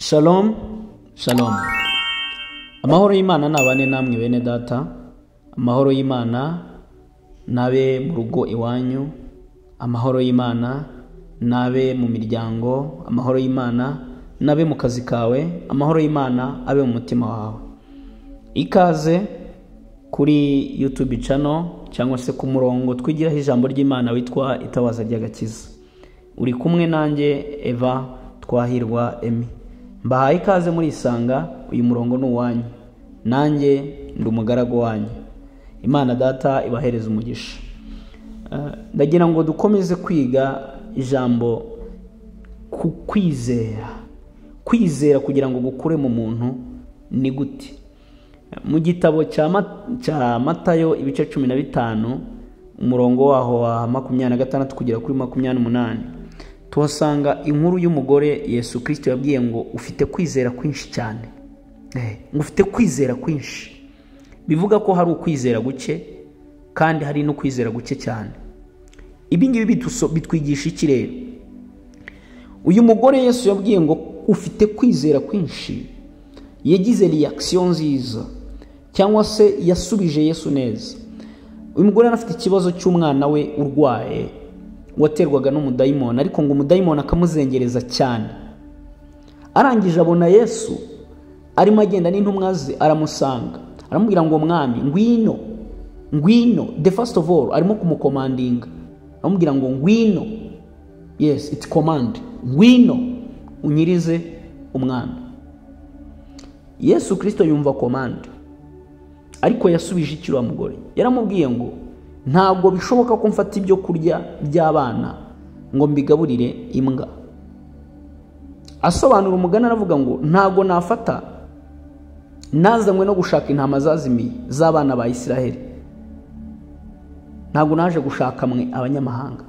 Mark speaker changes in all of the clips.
Speaker 1: Shalom, shalom. Amahoro y'Imana nabane namwe bene data. Amahoro y'Imana nabe mu rugo iwanyu. Amahoro y'Imana nabe mu miryango. Amahoro y'Imana nabe mu kazi kawe. Amahoro y'Imana abe mu mutima wawe. Ikaze kuri YouTube channel cyangwa se ku murongo twigiraho ijambo ry'Imana witwa Itabaza ry'Agakiza. Uri kumwe nanjye Eva Twahirwa Emi. Mbahaye ikaze muri Isanga, uyu murongo n'uwanyu. Nanjye ndi umugaragu wanyu. Imana Data ibahereza umugisha. Ndagira ngo dukomeze kwiga ijambo ku kwizera. Kwizera kugira ngo gukure mu muntu ni gute? Mu gitabo cya Matayo ibice 15 umurongo waho wa 26 kugera kuri 28 tuhasanga inkuru y'umugore Yesu Kristo yabwiye ngo ufite kwizera kwinshi cyane. Ufite kwizera kwinshi. Bivuga ko hari ukwizera guke kandi hari no kwizera guke cyane. Ibi ngibi bitwigisha iki rero? Uyu mugore Yesu yabwiye ngo ufite kwizera kwinshi, yagize reaction nziza cyangwa se yasubije Yesu neza. Uyu mugore afite ikibazo cy'umwana we urwaye waterwaga n'umudayimoni, ariko ngo umudayimoni akamuzengereza cyane. Arangije abona Yesu arimo agenda n'intumwa ze, aramusanga aramubwira ngo mwami ngwino, the first of all arimo kumukomandinga, aramubwira ngo ngwino, yes it command, ngwino unyirize umwana. Yesu Kristo yumva command, ariko yasubije ikiro mugore. Yaramubwiye ngo ntabwo bishoboka ko mfata ibyo kurya by'abana ngo mbigaburire imbwa. Asobanura umugani aravuga ngo ntabwo nafata nazanywe no gushaka intama zazimiye z'abana ba Isiraheli. Ntabwo naje gushaka mwe abanyamahanga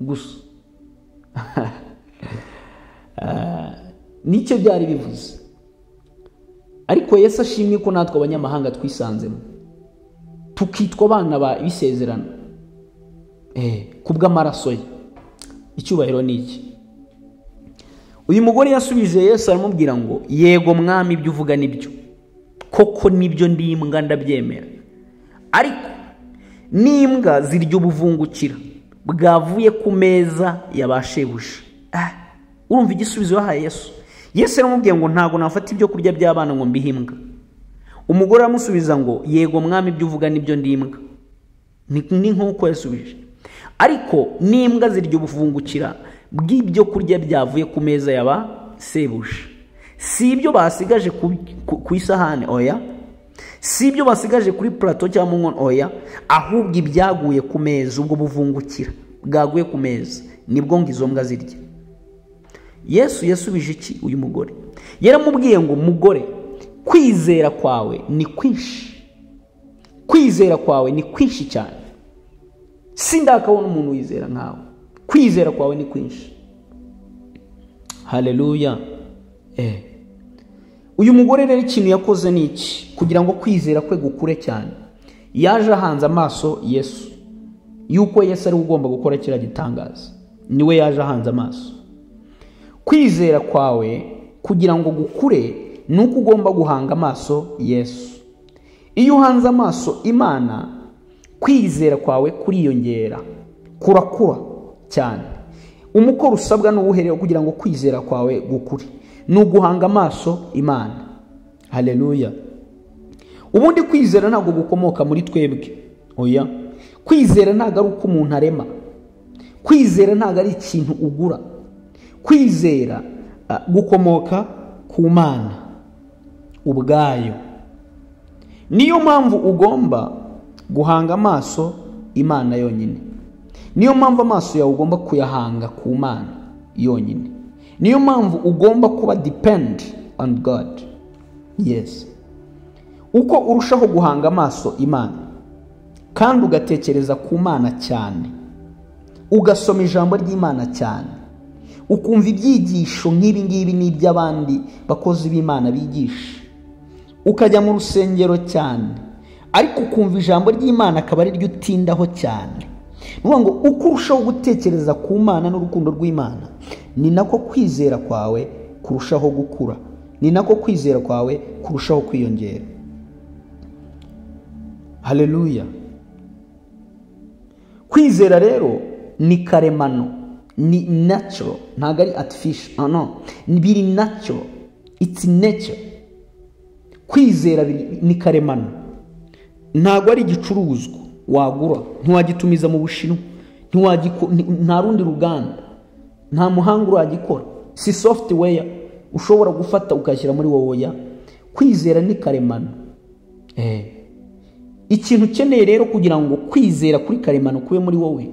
Speaker 1: gusa. Nicyo byari bivuze. Ariko Yesu ashimye ko natwe abanyamahanga twisanzemo tukitwa abana ba bisezerano kubw'amaraso ye. Icyubahiro ni iki? Uyu mugore yasubije Yesu aramubwira ngo yego mwami ibyo uvuga nibyo, koko nibyo ndi imbwa ndabyemera, ariko n'imbwa zirya ubuvungukira bwavuye ku meza yabashebuja. Urumva igisubizo yahaye Yesu? Yesu aramubwiye ngo ntago nafata ibyo kurya by'abana ngo mbihimbwa. Umugore aramusubiza ngo yego mwami ibyo uvuga nibyo ndi imbwa. Ni nkuko yasubije, ariko n'imbwa zirya ubuvungukira bw'ibyo kurya byavuye ku meza yaba sebuja. Si ibyo basigaje ku isahane, oya. Si ibyo basigaje kuri plateau cyangwa mu nkono, oya. Ahubwo ibyaguye ku meza, ubwo buvungukira bwaguye ku meza nibwo ngo izo mbwa zirya. Yesu yasubije iki uyu mugore? Yaramubwiye ngo mugore, kwizera kwawe ni kwinshi. Kwizera kwawe ni kwinshi cyane. Sindakabona umuntu wizera nkawe. Kwizera kwawe ni kwinshi. Haleluya. Uyu mugore rero ikintu yakoze ni iki kugira ngo kwizera kwe gukure cyane? Yaje ahanze amaso Yesu, yuko Yesu ari ugomba gukora kira gitangaza. Niwe yaje ahanze amaso. Kwizera kwawe kugira ngo gukure nuko ugomba guhanga amaso Yesu. Iyo uhanze amaso Imana, kwizera kwawe kuriyongera, kurakura cyane. Umukoro usabwa n'ubuherero kugira ngo kwizera kwawe gukure ni uguhanga amaso Imana. Haleluya. Ubundi kwizera ntabwo gukomoka muri twebwe, oya. Kwizera ntabwo ari uko umuntu arema. Kwizera ntabwo ari ikintu ugura. Kwizera gukomoka ku Mana ubwayo. Niyo mpamvu ugomba guhanga amaso Imana yonyine. Niyo mpamvu amaso yawe ugomba kuyahanga ku Mana yonyine. Niyo mpamvu ugomba kuba depend on God. Yes. Uko urushaho guhanga amaso Imana kandi ugatekereza ku Mana cyane, ugasoma ijambo ry'Imana cyane, ukumva ibyigisho nk'ibi ngibi n'iby'abandi bakozi b'Imana bigisha, ukajya mu rusengero cyane, ariko ukumva ijambo ry'Imana akaba ari ryo utindaho cyane. Nuvuga ngo uko urushaho gutekereza ku Mana n'urukundo rw'Imana, ni nako kwizera kwawe kurushaho gukura, ni nako kwizera kwawe kurushaho kwiyongera. Haleluya. Kwizera rero ni karemano, ni natural, ntabwo ari artificial. No, biri natural, it's nature. Kwizera ni karemano, ntabwo ari igicuruzwa wagura, ntiwagitumiza mu Bushinwa, nta rundi ruganda, nta muhanga uragikora, si software ushobora gufata ukashyira muri wowe. Kwizera ni karemano. Ikintu ukeneye rero kugira ngo kwizera kuri karemano kube muri wowe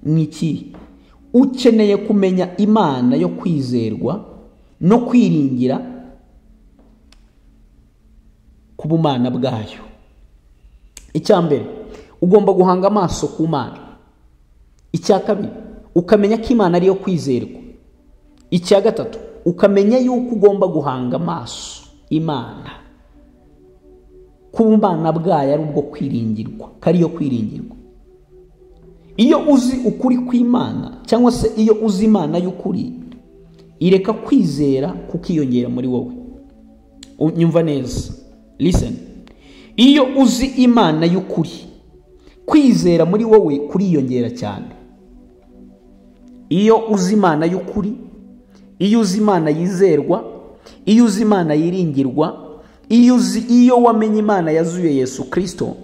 Speaker 1: ni iki? Ukeneye kumenya Imana yo kwizerwa no kwiringira ku bumana bwayo. Icya mbere, ugomba guhanga amaso ku Mana. Icya kabiri, ukamenya ko Imana ari yo kwizerwa. Icya gatatu, ukamenya yuko ugomba guhanga amaso Imana ku bumana bwayo ari ubwo kwiringirwa, kari yo kwiringirwa. Iyo uzi ukuri kw'Imana cyangwa se iyo uzi Imana y'ukuri, ireka kwizera kukiyongera muri wowe. Unyumva neza? Listen. Iyo uzi Imana y'ukuri, kwizera muri wowe kuriyongera cyane. Iyo uzi Imana y'ukuri, iyo uzi Imana yizerwa, iyo uzi Imana yiringirwa, iyo wamenye Imana yazuye Yesu Kristo,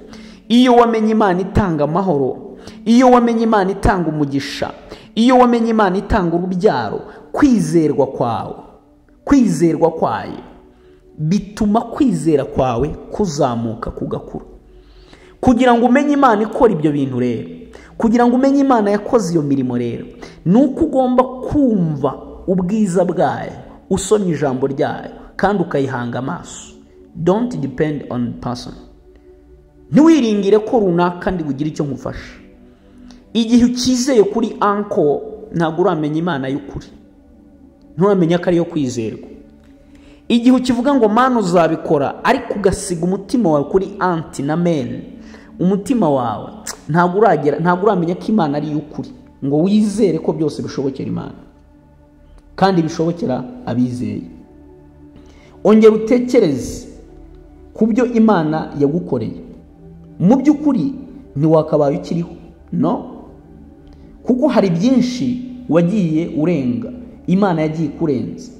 Speaker 1: iyo wamenye Imana itanga amahoro, iyo wamenye Imana itanga umugisha, iyo wamenye Imana itanga urubyaro, kwizerwa kwayo bituma kwizera kwawe kuzamuka kugakura. Kugira ngo umenye Imana ikora ibyo bintu rero, kugira ngo umenye Imana yakoze iyo mirimo rero, nuko ugomba kumva ubwiza bwayo, usomye ijambo ryayo kandi ukayihanga amaso. Don't depend on person. Ntiwiringire ko runaka ndi bugire icyo nkufasha. Igihe ukizeye kuri anko, ntabwo uramenya Imana y'ukuri, nturamenya ko ari yo kwizerwa. Igihe ukivuga ngo Mana uzabikora, ariko ugasiga umutima wawe kuri anti na men, umutima wawe ntabwo uramenya ko Imana ari y'ukuri, ngo wizere ko byose bishobokera Imana kandi bishobokera abizeye. Ongera utekereze ku byo Imana yagukoreye. Mu by'ukuri ntiwakabaye ukiriho, no, kuko hari byinshi wagiye urenga, Imana yagiye kurenza.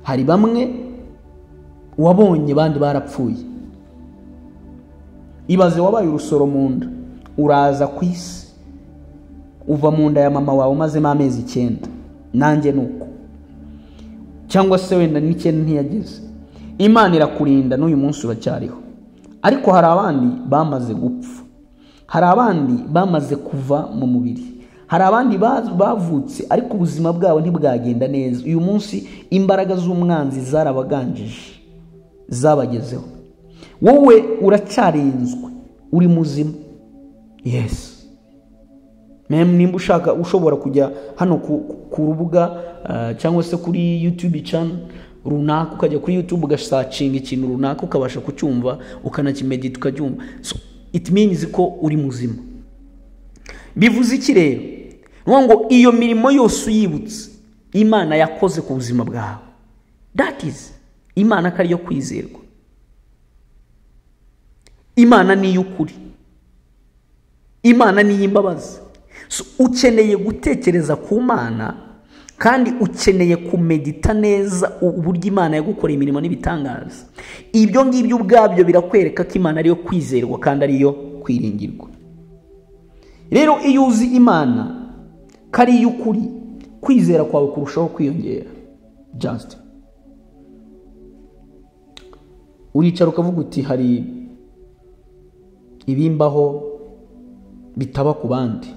Speaker 1: Hari bamwe wabonye bandi barapfuye. Ibaze wabaye urusoro mu nda, uraza ku isi, uva mu nda ya mama wawe umazemo amezi 9, nanjye nuko, cyangwa se wenda n'icyenda ntiyageze. Imana irakurinda n'uyu munsi uracyariho. Ariko hari abandi bamaze gupfa, hari abandi bamaze kuva mu mubiri, hari abandi bavutse ariko ubuzima bwabo ntibwagenda neza. Uyu munsi imbaraga z'umwanzi zarabaganjije, zabagezeho. Wowe uracyarinzwe, uri muzima. Yes. Nimba ushobora kujya hano ku rubuga cyangwa se kuri YouTube channel runaka, ukajya kuri YouTube ugasearchinga ikintu runaka ukabasha kucyumva, ukanakimedita ukacyumva. So it means ko uri muzima. Bivuze iki rero? Ngo iyo mirimo yose uyibutse Imana yakoze ku buzima bwawe, that is Imana kari yo kwizerwa. Imana ni y'ukuri, Imana ni y'imbabazi. So ukeneye gutekereza ku Mana kandi ukeneye kumedita neza uburyo Imana yagukoreye imirimo n'ibitangaza. Ibyo ngibyo ubwabyo birakwereka ko Imana ari yo kwizerwa kandi ari yo kwiringirwa. Rero iyo uzi Imana kari y'ukuri, kwizera kwawe kurushaho kwiyongera. Just uricara ukavuga uti hari ibimbaho bitaba ku bandi.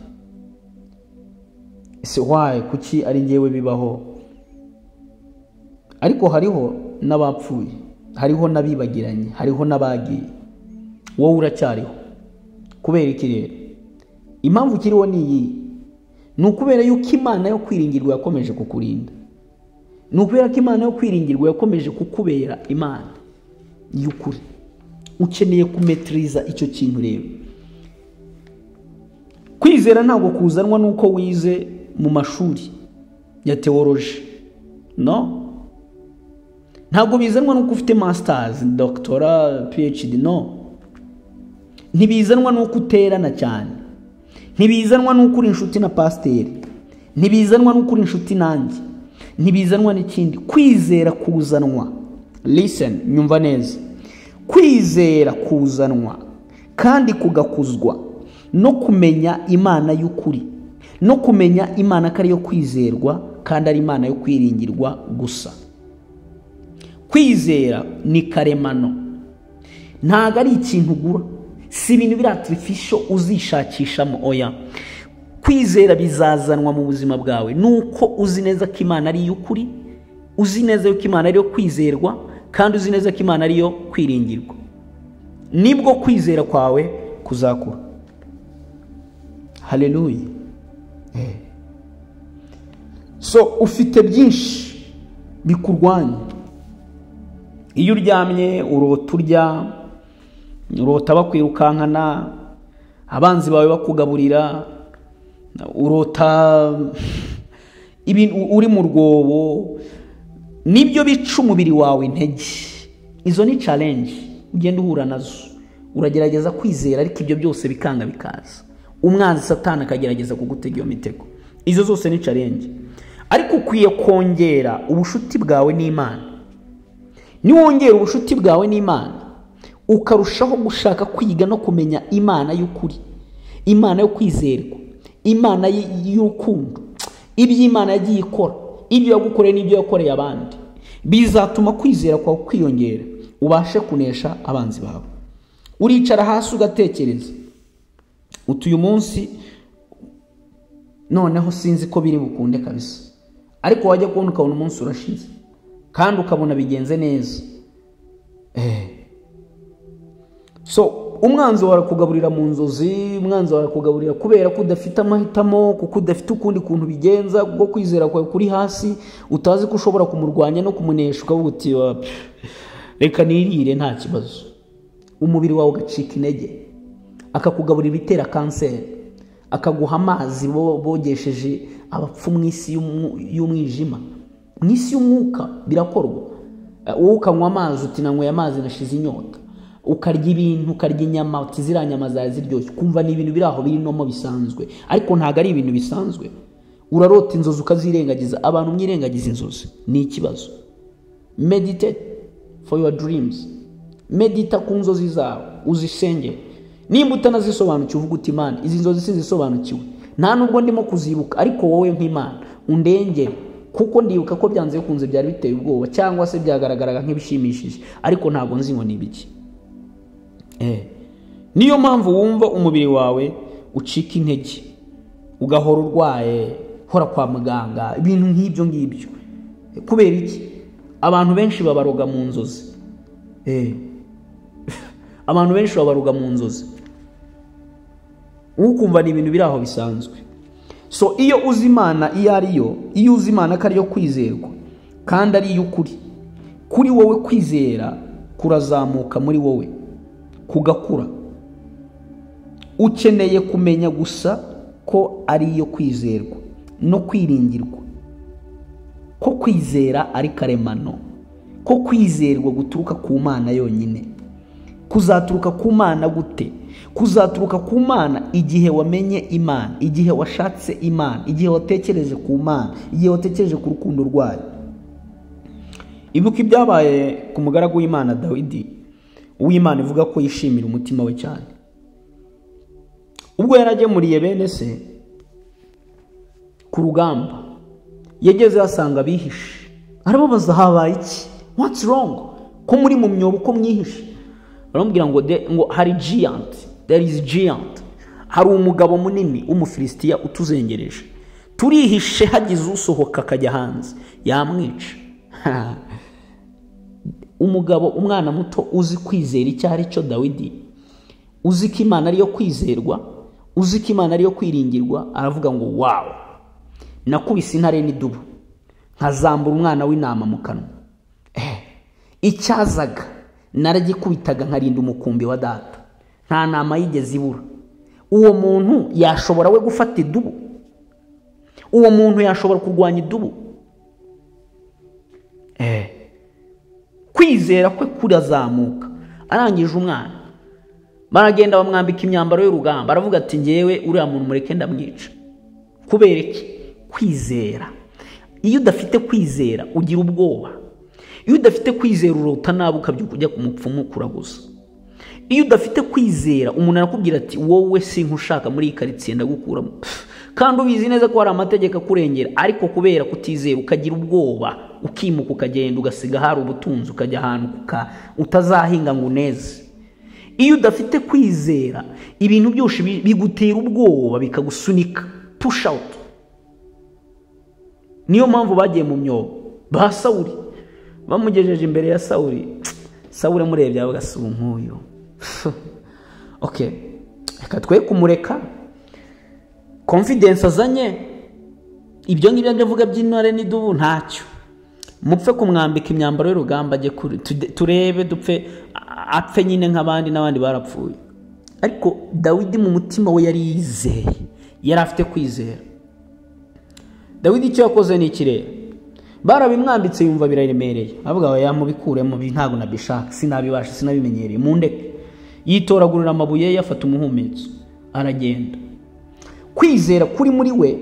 Speaker 1: Ese why kuki ari ngewe bibaho? Ariko hariho n'abapfuye, hariho n'abibagiranye, hariho n'abagiye, wowe uracyariho. Kubera iki rero? Impamvu kiriho ni iyi, ni ukubera yuko Imana yo kwiringirwa yakomeje kukurinda. Ni ukubera ko Imana yo kwiringirwa yakomeje kukubera Imana y'ukuri. Ukeneye kumetriza icyo kintu rero. Kwizera ntabwo kuzanwa nuko wize mu mashuri. ya theology. No, ntabwo bizanwa nuko ufite masters, doctora, PhD. No, ntibizanwa nuko uterana cyane, ntibizanwa nuko uri inshuti na pasiteri, ntibizanwa nuko uri inshuti nanjye, ntibizanwa n'ikindi. Kwizera kuzanwa, listen, nyumva neza, kwizera kuzanwa kandi kugakuzwa no kumenya Imana y'ukuri, no kumenya Imana ko ari yo kwizerwa kandi ari Imana yo kwiringirwa gusa. Kwizera ni karemano, ntago ari ikintu ugura, si ibintu biri artificial uzishakishamo. Oya, kwizera bizazanwa mu buzima bwawe nuko uzi neza ko Imana ari y'ukuri, uzi neza ko Imana ari yo kwizerwa kandi uzi neza ko Imana ari yo kwiringirwa. Nibwo kwizera kwawe kuzakura. Haleluya. So ufite byinshi bikurwanya. Iyo uryamye urota urya, urota bakwirukankana, abanzi bawe bakugaburira, urota ibintu uri mu rwobo, nibyo bica umubiri wawe intege. Izo ni challenge ugenda uhura nazo. Uragerageza kwizera ariko ibyo byose bikanga bikaza. Umwanzi Satani akagerageza kugutega iyo mitego. Izo zose ni challenge. Ariko ukwiye kongera ubushuti bwawe n'Imana. Niwongera ubushuti bwawe n'Imana, ukarushaho gushaka kwiga no kumenya Imana y'ukuri, Imana yo kwizerwa, Imana y'urukundo, ibyo Imana yagiye ikora, ibyo yagukoreye n'ibyo yakoreye abandi, bizatuma kwizera kwawe kwiyongera, ubashe kunesha abanzi bawe. Uricara hasi ugatekereza uti uyu munsi noneho sinzi ko biri bukunde kabisa, ariko wajya kubona ukabona umunsi urashize kandi ukabona bigenze neza. So umwanzi warakugaburira mu nzozi, umwanzi warakugaburira kubera ko udafite amahitamo, kuko udafite ukundi kuntu bigenza, kuko kwizera kwawe kuri hasi, utazi ko ushobora kumurwanya no kumunesha, ukavuga uti reka nirire nta kibazo. Umubiri wawe ugacika intege, akakugaburira ibitera kanseri, akaguha amazi bogesheje abapfu mu isi y'umwijima. Mu isi y'umwuka birakorwa. Wowe ukanywa amazi uti nanyweye amazi nashize inyota, ukarya ibintu, ukarya inyama uti ziriya nyama zawe ziryoshye, kumva ni ibintu biri aho biri nomo bisanzwe, ariko ntago ari ibintu bisanzwe. Urarota inzozi ukazirengagiza. Abantu mwirengagiza inzozi ni ikibazo. Meditate for your dreams. Medita ku nzozi zawe, uzisengere. Nimba utanazisobanukiwe uvuga uti Imana, izi nzozi sizisobanukiwe, nta nubwo ndimo kuzibuka, ariko wowe nk'Imana undengere, kuko ndibuka ko byanze bikunze byari biteye ubwoba cyangwa se byagaragaraga nk'ibishimishije, ariko ntabwo nzi ngo ni ibiki. Niyo mpamvu wumva umubiri wawe ucika intege, ugahora urwaye, hora kwa muganga, ibintu nk'ibyo ngibyo. Kubera iki? Abantu benshi babaroga mu nzozi. Abantu benshi babaroga mu nzozi, ukumva ni ibintu biri aho bisanzwe. So iyo uzi Imana iyo ari yo, iyo uzi Imana ko ari yo kwizerwa kandi ari y'ukuri, kuri wowe kwizera kurazamuka muri wowe, kugakura. Ukeneye kumenya gusa ko ari yo kwizerwa no kwiringirwa, ko kwizera ari karemano, ko kwizerwa guturuka ku Mana yonyine. Kuzaturuka ku Mana gute? Kuzaturuka ku Mana igihe wamenye Imana, igihe washatse Imana, igihe watekereje ku Mana, igihe watekereje ku rukundo rwayo. Ibuka ibyabaye ku mugaragu w'Imana Dawidi, uw'Imana ivuga ko yishimira umutima we cyane. Ubwo yaragemuriye bene se ku rugamba, yageze asanga bihishe. Arababaza habaye iki? What's wrong? Ko muri mu myobo ko mwihishe? Baramubwira ngo hari giant, there is giant. Hari umugabo munini w'Umufilisitiya utuzengereje. Turihishe, hagize usohoka akajya hanze yamwica. Umugabo, umwana muto uzi kwizera icyo ari cyo Dawidi, uzi ko Imana ari yo kwizerwa, uzi ko Imana ari yo kwiringirwa, aravuga ngo wow, nakubise intare n'idubu, nkazambura umwana w'intama mu kanwa. Icyazaga naragikubitaga nkarinda umukumbi wa data, nta nama yigeze ibura. Uwo muntu yashobora we gufata idubu? uwo muntu yashobora kurwanya idubu. Kwizera kwe kurazamuka. Arangije umwana, baragenda bamwambika imyambaro y'urugamba, aravuga ati ngewe uriya muntu mureke ndamwica. Kubera iki? Kwizera. Iyo udafite kwizera ugira ubwoba. Iyo udafite kwizera urota nabi ukabyuka ujya ku mupfumu kuraguza. Iyo udafite kwizera umuntu arakubwira ati wowe sinkushaka muri iyi karitsiye ndagukuramo, kandi ubizi neza ko hari amategeko akurengera, ariko kubera kutizera ukagira ubwoba, ukimuka ukagenda ugasiga hari ubutunzi, ukajya ahantu utazahinga ngo uneze. Iyo udafite kwizera ibintu byose bigutera ubwoba bikagusunika, push out. Niyo mpamvu bagiye mu myobo ba Sawuli, bamugejeje imbere ya Sawuli. Sawuli amurebye avuga ati nk'uyu okay, reka twe kumureka. Confidence azanye ibyo ngibyo ndavuga by'intare n'idubu ntacyo, mupfe kumwambika imyambaro y'urugamba ajye kuri turebe dupfe apfe nyine nk'abandi n'abandi barapfuye. Ariko Dawidi mu mutima we yari yizeye, yari afite kwizera. Dawidi icyo yakoze ni ikirere, barabimwambitse yumva biraremereye, avuga ngo yamubikuremo ntago nabishaka, sinabibasha, sinabimenyereye, mundeke. Yitoragurira amabuye yafata umuhumetso aragenda. Kwizera kuri muri we,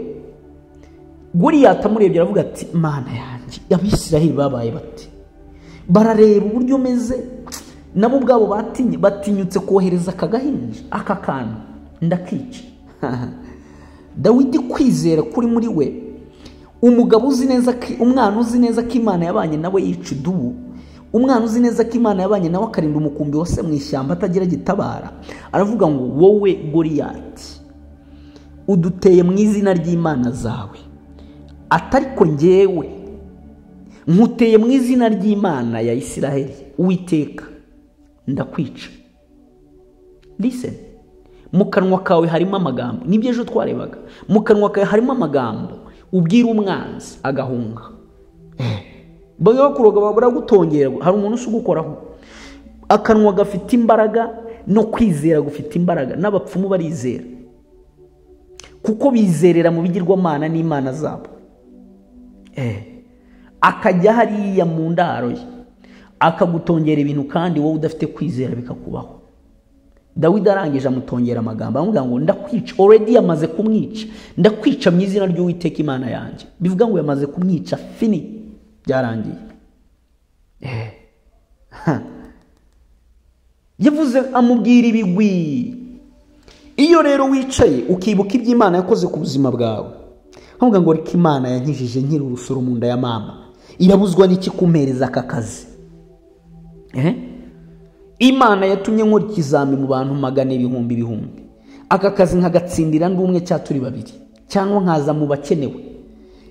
Speaker 1: Goliyati amurebye aravuga ati Mana yanjye, Abisiraheli babaye bati, barareba uburyo meze, nabo ubwabo batinyutse kohereza akagahinja, aka kantu ndakica. Dawidi kwizera kuri muri we, umugabo uzi neza ko umwana uzi neza ko Imana yabanye nawe yica idubu, umwana uzi neza ko Imana yabanye nawe akarinda umukumbi wose mu ishyamba atagira gitabara, aravuga ngo wowe Goliyati uduteye mu izina ry'Imana zawe, atariko ngewe nkuteye mu izina ry'Imana ya Isiraheli, Uwiteka ndakwica. Listen, mu kanwa kawe harimo amagambo, nibyo ejo twarebaga, mu kanwa kawe harimo amagambo ubwira umwanzi agahunga. Baga kuroga baragutongera, hari umuntu usugukoraho. Akanwa gafite imbaraga no kwizera gufite imbaraga, n'abapfumu barizera kuko bizerera mu bigirwamana n'Imana zabo. Akajya hariya mu ndaro ye akagutongera ibintu kandi wowe udafite kwizera bikakubaho. Dawidi arangije amutongera amagambo avuga ngo ndakwica, already yamaze kumwica, ndakwica mu izina ry'Uwiteka Imana yanjye. Bivuga ngo yamaze kumwica, fini, byarangiye. Yavuze amubwira ibigwi. Iyo rero wicaye ukibuka iby'Imana yakoze ku buzima bwawe, avuga ngo reka Imana yankijije nkiri urusoro mu nda ya mama, irabuzwa n'iki kumpereza aka kazi? Imana yatumye nkora ikizami mu bantu magana ibihumbi, aka kazi nkagatsindira ndumwe cya turi babiri, cyangwa nkaza mu bakenewe,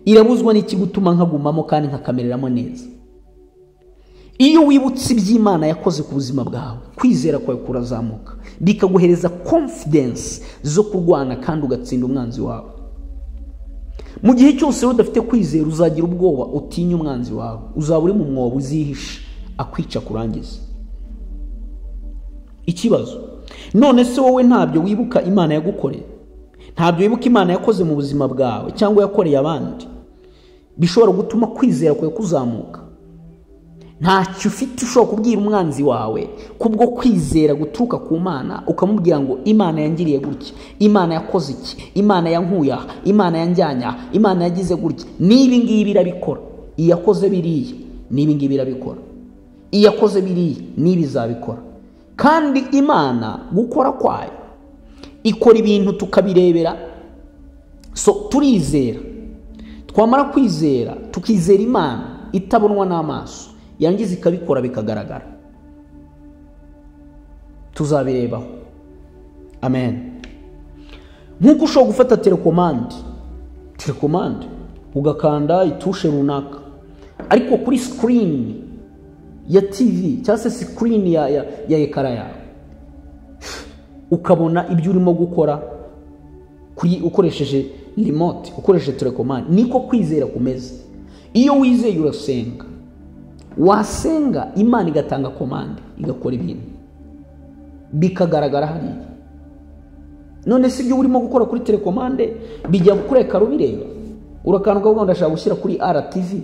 Speaker 1: irabuzwa n'iki gutuma nkagumamo kandi nkakamereramo neza? Iyo wibutse iby'Imana yakoze ku buzima bwawe, kwizera kwawe kurazamuka, bikaguhereza confidence zo kurwana kandi ugatsinda umwanzi wawe. Mu gihe cyose udafite kwizera uzagira ubwoba, utinya umwanzi wawe, uzaba uri mu mwobo uzihisha akwica kurangiza. Ikibazo none se wowe ntabyo wibuka Imana yagukoreye? Ntabyo wibuka Imana yakoze mu buzima bwawe cyangwa yakoreye abandi bishobora gutuma kwizera kwawe kuzamuka? Ntacyo ufite ushobora kubwira umwanzi wawe kubwo kwizera guturuka ku Mana, ukamubwira ngo Imana yangiriye gutya, Imana yakoze iki, Imana yankuya, Imana yanjyanya, Imana yagize gutya, nibi ngibi irabikora, iyakoze biriya nibi ngibi irabikora, iyakoze biriya nibi izabikora. Kandi Imana gukora kwayo ikora ibintu tukabirebera, so turizera. Twamara kwizera tukizera Imana itabonwa n'amaso, yangiza ikabikora bikagaragara, tuzabirebaho. Amen. Nkuko ushobora gufata telekomande ugakanda itushe runaka, ariko kuri screen ya TV cyangwa se screen ya ekara yawe ukabona ibyo urimo gukora kuri ukoresheje remote, ukoresheje telekomande. Niko kwizera kumeze. Iyo wizeye urasenga, wasenga Imana igatanga komande, igakora ibintu bikagaragara hariya. None si ibyo urimo gukora kuri telekomande bijya kureka rubireba? Urakantu kavuga ndashaka gushyira kuri RTV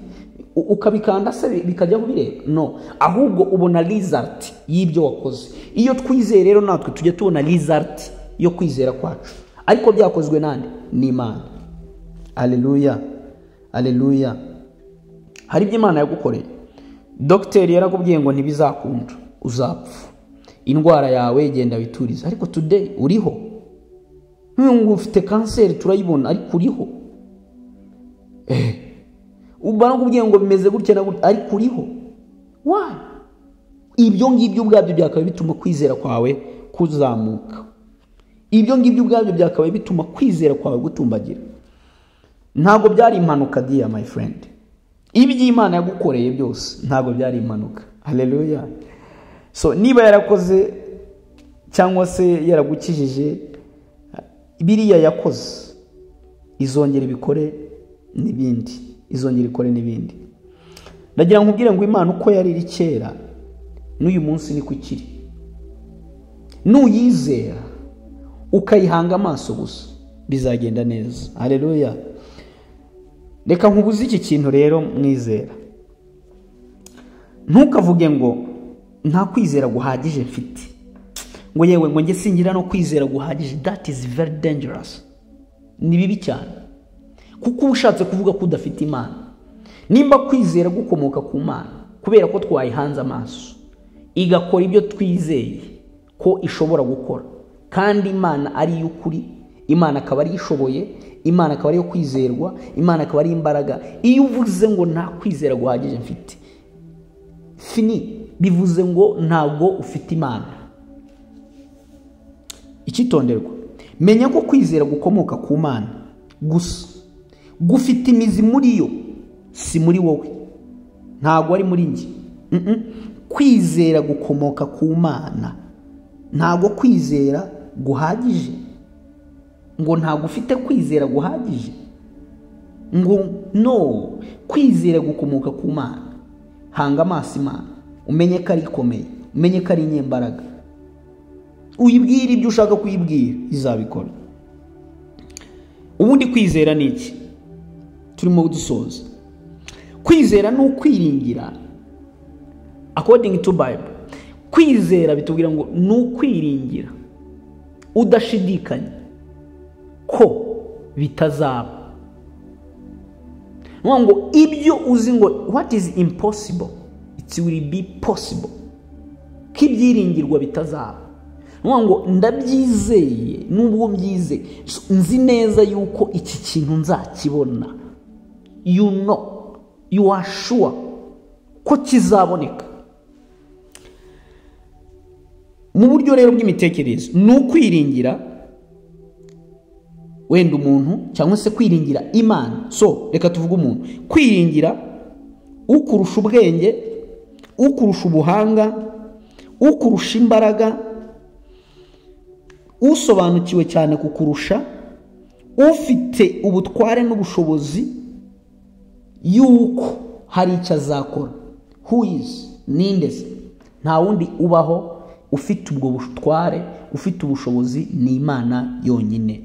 Speaker 1: ukabikanda se bikajya kubireba? No, ahubwo ubona result y'ibyo wakoze. Iyo twizeye rero natwe tujye tubona result yo kwizera kwacu, ariko byakozwe nande? Ni Imana. Haleluya, haleluya. Hari ibyo Imana yagukoreye. Dr. yarakubwiye ngo ntibizakunda, uzapfa, indwara yawe igenda bituriza, ariko today uriho. Ngo ufite cancer turayibona, ariko uriho. Barakubwiye ngo bimeze gutya na gutya, ariko uriho. Why? Ibyo ngibyo ubwabyo byakabaye bituma kwizera kwawe kuzamuka. Ibyo ngibyo ubwabyo byakabaye bituma kwizera kwawe gutumbagira. Ntabwo byari impanuka, dear my friend. Ibyo Imana yagukoreye byose ntabwo byari impanuka. Haleluya. So niba yarakoze cyangwa se yaragukijije, biriya yakoze izongera ibikore n'ibindi, izongera ikore n'ibindi. Ndagira nkubwire ngo Imana uko yari iri kera n'uyu munsi niko ikiri. Nuyizera ukayihanga amaso gusa bizagenda neza. Haleluya. Reka nkubuze iki kintu rero mwizera. Ntukavuge ngo nta kwizera guhagije mfite, ngo yewe ngo nge singira no kwizera guhagije. That is very dangerous. Ni bibi cyane, kuko ushatse kuvuga ko udafite Imana. Nimba kwizera gukomoka ku Mana kubera ko twayihanze amaso igakora ibyo twizeye ko ishobora gukora, kandi Imana ari y'ukuri, Imana akaba ari ishoboye, Imana akaba ari yo kwizerwa, Imana akaba ari imbaraga. Iyo uvuze ngo nta kwizera guhagije mfite, fini, bivuze ngo ntabwo ufite Imana. Ikitonderwa, menya ko kwizera gukomoka ku Mana gusa, gufite imizi muri yo, si muri wowe, ntabwo ari muri njye. Kwizera gukomoka ku Mana, ntabwo kwizera guhagije. Ngo ntabwo ufite kwizera guhagije, ngo no, kwizera gukomoka ku Mana. Hanga amaso Imana, umenye ko ari ikomeye, umenye ko ari inyembaraga. Uyibwire ibyo ushaka kuyibwira, izabikora. Ubundi kwizera ni iki? Turimo dusoza. Kwizera ni ukwiringira. According to Bible, kwizera bitubwira ngo ni ukwiringira udashidikanya ko bitazaba. Ngo ibyo uzi ngo what is impossible, it will be possible. Kibyiringirwa bitazaba. Ngo ndabyizeye, nubwo mbyizeye nzi neza yuko iki kintu nzakibona. You know, you are sure ko kizaboneka. Mu buryo rero bw'imitekerereze ni ukwiringira wenda umuntu cyangwa se kwiringira Imana. So reka tuvuge umuntu, kwiringira ukurusha ubwenge, ukurusha ubuhanga, ukurusha imbaraga, usobanukiwe cyane kukurusha, ufite ubutware n'ubushobozi yuko hari icyo azakora. Who is? Ninde se? Nta wundi ubaho ufite ubwo butware, ufite ubushobozi, ni Imana yonyine.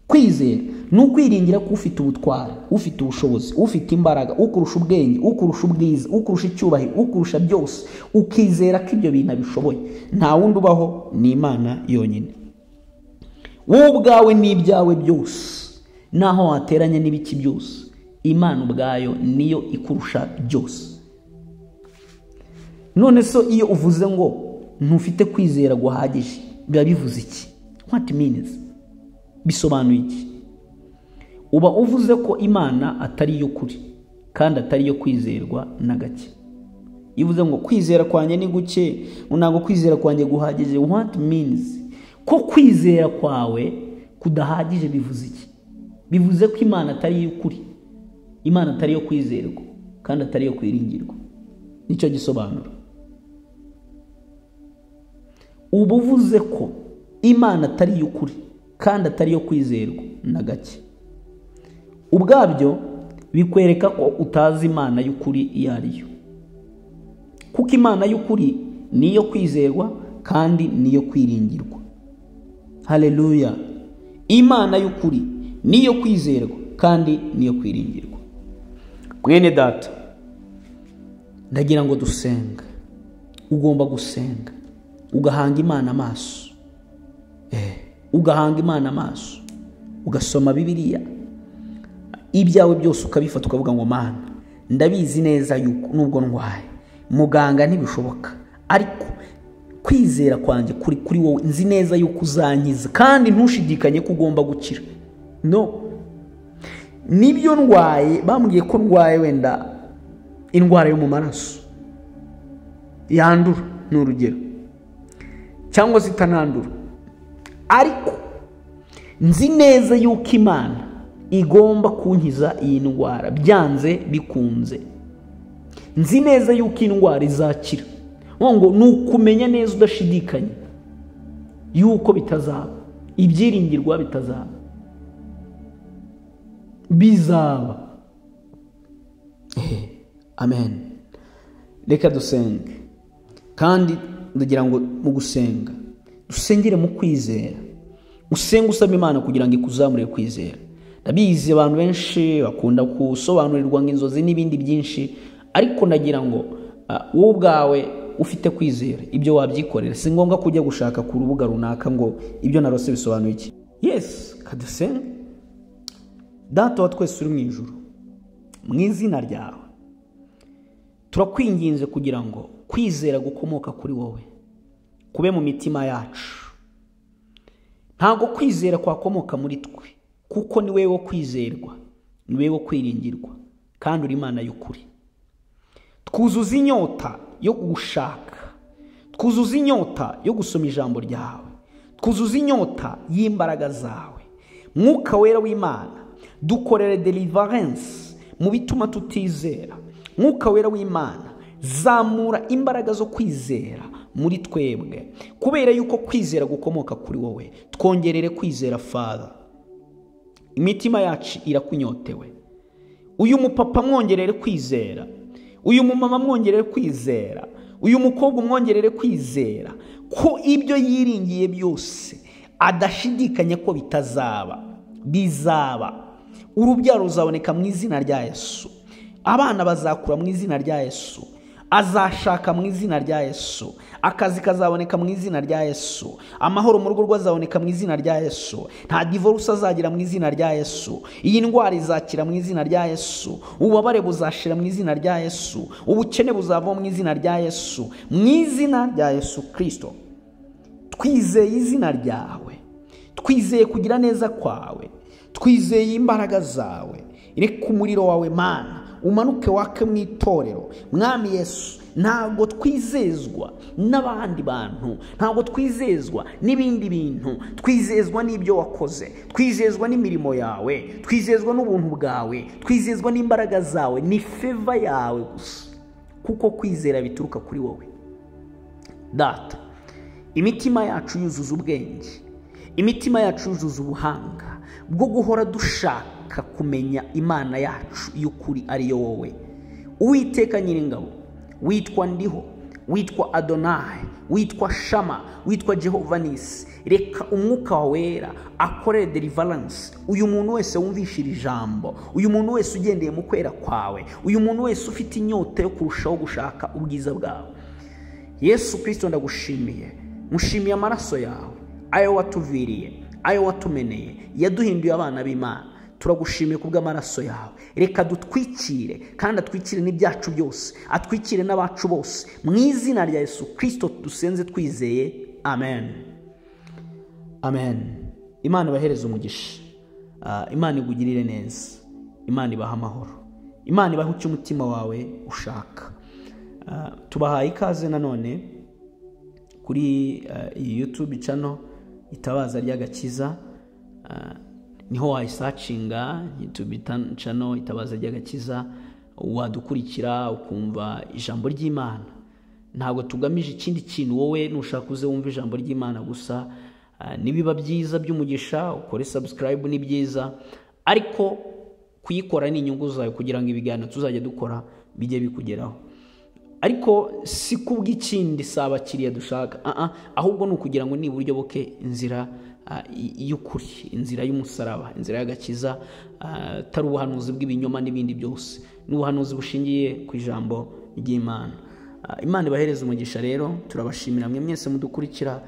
Speaker 1: Kwizera ni ukwiringira ko ufite ubutware, ufite ubushobozi, ufite imbaraga, ukurusha ubwenge, ukurusha ubwiza, ukurusha icyubahiro, ukurusha byose, ukizera ko ibyo bintu bishoboye. Nta wundi ubaho, ni Imana yonyine. Wowe ubwawe n'ibyawe byose, naho wateranye n'ibiki byose, Imana ubwayo niyo ikurusha byose. None so iyo uvuze ngo ntufite kwizera guhagije, biba bivuze iki? What means? Bisobanuye iki? Uba uvuze ko Imana atari yo kuri kandi atari yo kwizerwa na gake. Ivuze ngo kwizera kwanjye ni guke, ntabwo kwizera kwanjye guhagije. What means? Ko kwizera kwawe kudahagije bivuze iki? Bivuze ko Imana atari yo kuri, Imana atari yo kwizerwa kandi atari yo kwiringirwa. Nicyo gisobanuro. Uba uvuze ko Imana atari yo kuri kandi atari yo kwizerwa na gake. Ubwabyo bikwereka ko utazi Imana y'ukuri iyo ari yo. Kuko Imana y'ukuri niyo kwizerwa kandi niyo kwiringirwa. Haleluya. Imana y'ukuri niyo kwizerwa kandi niyo kwiringirwa. Mwene data, ndagira ngo dusenga. Ugomba gusenga ugahanga Imana amaso, ugahanga Imana amaso, ugasoma Bibiliya, ibyawe byose ukabifata ukavuga ngo Mana, ndabizi neza yuko nubwo ndwaye muganga ntibishoboka, ariko kwizera kwanjye kuri wowe, nzi neza yuko uzankiza kandi ntushidikanye ko ugomba gukira. Nibyo ndwaye, bambwiye ko ndwaye wenda indwara yo mu maraso yandura n'urugero, cyangwa zitanandura, ariko nzi neza yuko Imana igomba kunkiza iyi ndwara byanze bikunze. Nzi neza yuko indwara izakira. Ngo nukumenya neza udashidikanya yuko bitazaba, ibyiringirwa bitazaba, bizaba. Amen. Reka dusenge, kandi ndagira ngo mu gusenga dusengere mu kwizera. Usenga usaba Imana kugira ngo ikuzamure kwizera. Ndabizi abantu benshi bakunda gusobanurirwa nk'inzozi n'ibindi byinshi, ariko ndagira ngo wowe ubwawe ufite kwizera ibyo wabyikorera. Si ngombwa kujya gushaka ku rubuga runaka ngo ibyo narose bisobanuye iki. Kadusenga. Data wa twese uri mu ijuru, mu izina ryawe turakwinginze kugira ngo kwizera gukomoka kuri wowe kube mu mitima yacu. Ntago kwizera kwakomoka muri twe, kuko ni wewe wo kwizerwa, ni wewe wo kwiringirwa, kandi uri Imana y'ukuri. Twuzuza inyota yo gushaka, twuzuza inyota yo gusoma ijambo ryawe, twuzuza inyota y'imbaraga zawe. Mwuka wera w'Imana, dukorere deliverance mu bituma tutizera. Mwuka wera w'Imana, zamura imbaraga zo kwizera muri twebwe, kubera yuko kwizera gukomoka kuri wowe. Twongerere kwizera Father. Imitima yacu irakunyotewe. Uyu mupapa mwongerere kwizera, uyu mumama mwongerere kwizera, uyu mukobwa mwongerere kwizera ko ibyo yiringiye byose adashidikanya ko bitazaba, bizaba. Urubyaro ruzaboneka mu izina rya Yesu, abana bazakura mu izina rya Yesu, azashaka mu izina rya Yesu, akazi kazaboneka mu izina rya Yesu, amahoro mu rugo rwazaboneka mu izina rya Yesu, nta divorce azagira mu izina rya Yesu, iyi ndwara izakira mu izina rya Yesu, ububabare buzashira mu izina rya Yesu, ubukene buzava mu izina rya Yesu, mu izina rya Yesu Kristo. Twizeye izina ryawe, twizeye kugira neza kwawe, twizeye imbaraga zawe. Reka umuriro wawe Mana umanuke wake mu itorero. Mwami Yesu, ntago twizezwa n'abandi bantu, ntago twizezwa n'ibindi bintu, twizezwa n'ibyo wakoze, twizezwa n'imirimo yawe, twizezwa n'ubuntu bwawe, twizezwa n'imbaraga zawe, ni favor yawe gusa, kuko kwizera bituruka kuri wowe. Data, imitima yacu yuzuza ubwenge, imitima yacu yuzuza ubuhanga bwo guhora dushaka kumenya Imana yacu y'ukuri ariyo wowe. Uwiteka Nyiringabo, witwa Ndiho, witwa Adonai, witwa Shama, witwa Jehova Nisi. Reka umwuka wera akorere deliverance uyu muntu wese wumvishira ijambo, uyu muntu wese ugendeye mu kwera kwawe, uyu muntu wese ufite inyota yo kurushaho gushaka ubwiza bwawe. Yesu Kristo, ndagushimiye, mushimiye amaraso yawe, ayo watuviriye, ayo watumeneye, yaduhinduye abana b'Imana. Turagushimiye kubw'amaraso yawe. Reka dutwikire, kandi atwikire n'ibyacu byose, atwikire n'abacu bose, mu izina rya Yesu Kristo dusenze twizeye. Amen. Amen. Imana ibahereze umugisha, Imana igugirire neza, Imana ibaha amahoro, Imana ibahe icyo umutima wawe ushaka. Tubahaye ikaze nanone kuri YouTube channel Itabaza ry'Agakiza. Niho wayisacinga YouTube channel Itabaza ry'Agakiza, wadukurikira ukumva ijambo ry'Imana. Ntabwo tugamije ikindi kintu, wowe nushaka uze wumva ijambo ry'Imana gusa. Nibiba byiza by'umugisha ukore subscribe, ni byiza, ariko kuyikora ni inyungu zawe, kugira ngo ibiganiro tuzajya dukora bijye bikugeraho. Ariko si kubw'ikindi saba kiriya dushaka, ahubwo ni ukugira ngo ni buryo boke inzira y'ukuri, inzira y'umusaraba, inzira y'agakiza, atari ubuhanuzi bw'ibinyoma n'ibindi byose, n'ubuhanuzi bushingiye ku ijambo ry'Imana. Imana ibahereza umugisha rero. Turabashimira mwe mwese mudukurikira,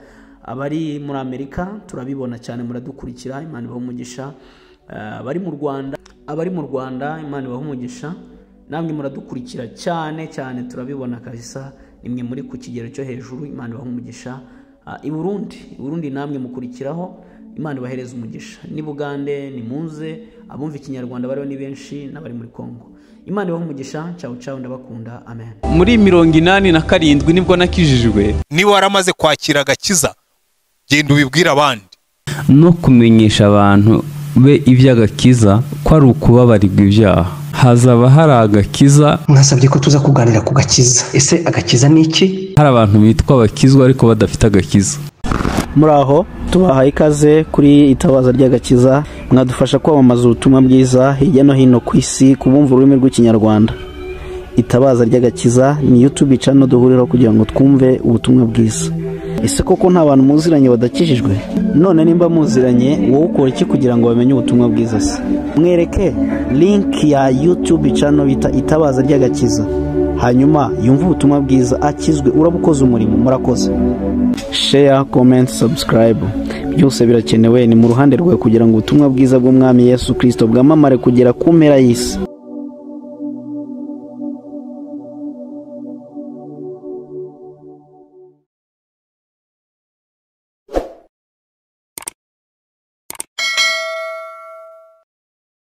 Speaker 1: abari muri Amerika turabibona cyane muradukurikira, Imana ibahe umugisha. Abari mu Rwanda Imana ibahe umugisha, namwe muradukurikira cyane cyane, turabibona kabisa, nimwe muri ku kigero cyo hejuru, Imana ibahe umugisha. I Burundi namwe mukurikiraho, Imana ibahereza umugisha. Ni Bugande ni muze, abumva ikinyarwanda bariho ni benshi, n'abari muri Kongo. Imana ibahe umugisha. Ciao ndabakunda, amen.
Speaker 2: Muri 87 nibwo nakijijwe.
Speaker 3: Ni waramaze kwakira agakiza, genda ubibwira abandi
Speaker 2: no kumenyesha abantu be iby'agakiza ko ari ukubabarirwa ibyaha. Hazaba hari agakiza.
Speaker 4: Mwasabye ko tuza kuganira ku gakiza. Ese agakiza ni iki?
Speaker 2: Hari abantu bitwa abakizwa ariko badafite agakiza.
Speaker 1: Muraho, tubahaye ikaze kuri itabaza ry'agakiza. Mwadufasha kwamamaza ubutumwa bwiza hirya no hino ku isi kubumva ururimi rw'ikinyarwanda. Itabaza ry'agakiza ni YouTube channel duhuriraho kugira ngo twumve ubutumwa bwiza. Ese koko nta bantu muziranye badakijijwe? None nimba muziranye, wowe ukora iki kugira ngo bamenye ubutumwa bwiza se? Mwereke link ya YouTube channel bita itabaza ry'agakiza, hanyuma yumva ubutumwa bwiza, akizwe, urabukoze umurimo. Murakoze. Share, comment, subscribe, byose birakenewe. Ni mu ruhande rwawe kugira ngo ubutumwa bwiza bw'Umwami Yesu Kristo bwamamare kugera ku mpera y'isi.